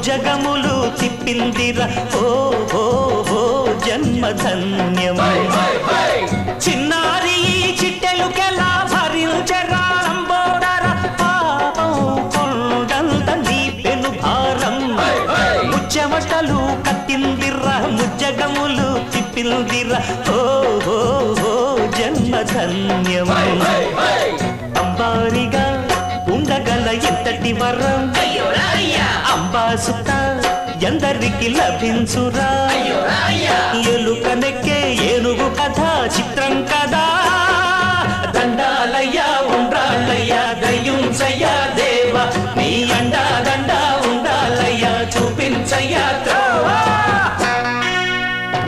భుజగములు తిప్పిందిరా ఓ ఓ ఓ జన్మధన్యమై చిన్నారి చిట్టెలుకెలా భరించరా లంబోదర పాపం కొండంత నీ పెను భారం ముచ్చమటలు కట్టిందిరా ముజ్జగములు తిప్పిందిరా ఓ ఓ ఓ జన్మధన్యమై అంబారిగా ఉండగల ఎంతటి వరం అంబా సుత ఎందరికి లభించురా